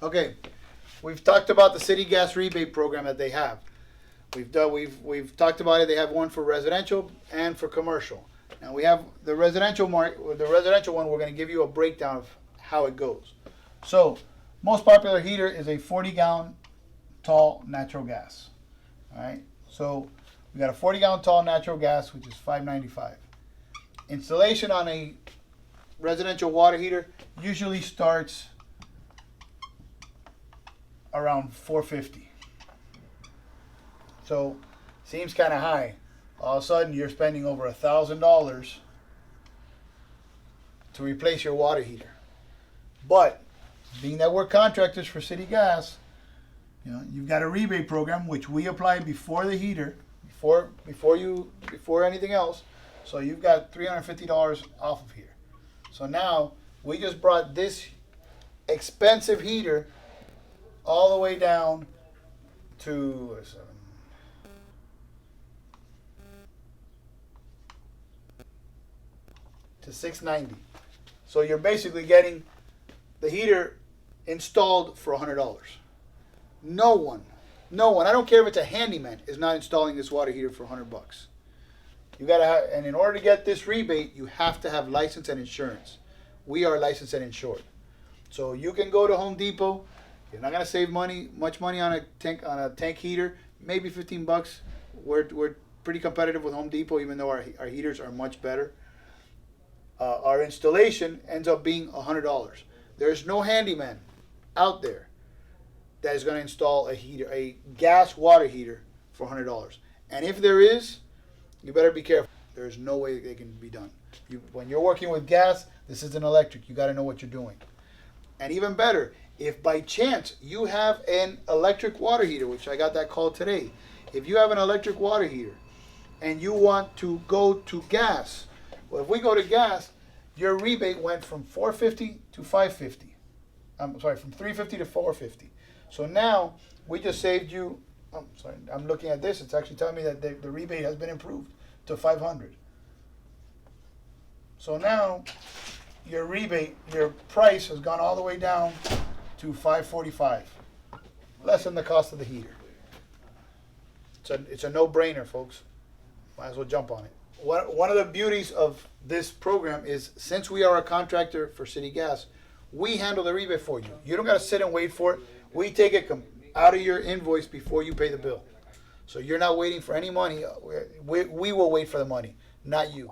Okay, we've talked about the city gas rebate program that they have. We've talked about it. They have one for residential and for commercial. Now we have the residential the residential one. We're going to give you a breakdown of how it goes. So, most popular heater is a 40-gallon tall natural gas. All right. So we got a 40-gallon tall natural gas, which is $5.95. Installation on a residential water heater usually starts around $450. So seems kind of high. All of a sudden, you're spending over $1,000 to replace your water heater. But being that we're contractors for city gas, you've got a rebate program which we apply before the heater, before anything else. So you've got $350 off of here. So now we just brought this expensive heater all the way down to $690. So you're basically getting the heater installed for $100. No one, I don't care if it's a handyman, is not installing this water heater for $100. You gotta have, and in order to get this rebate, you have to have license and insurance. We are licensed and insured. So you can go to Home Depot. You're not gonna save much money on a tank heater, maybe $15. We're pretty competitive with Home Depot, even though our heaters are much better. Our installation ends up being $100. There's no handyman out there that is going to install a gas water heater for $100. And if there is, you better be careful. There's no way they can be done. When you're working with gas, this isn't electric. You got to know what you're doing. And even better, if by chance you have an electric water heater, which I got that call today, if you have an electric water heater and you want to go to gas, well, if we go to gas, your rebate went from $450 to $550. I'm sorry, from $350 to $450. So now we just saved you. I'm sorry, I'm looking at this. It's actually telling me that the rebate has been improved to $500. So now your rebate, your price has gone all the way down to $545, less than the cost of the heater. It's a no-brainer, folks. Might as well jump on it. One of the beauties of this program is, since we are a contractor for city gas, we handle the rebate for you. You don't got to sit and wait for it. We take it out of your invoice before you pay the bill. So you're not waiting for any money. We will wait for the money, not you.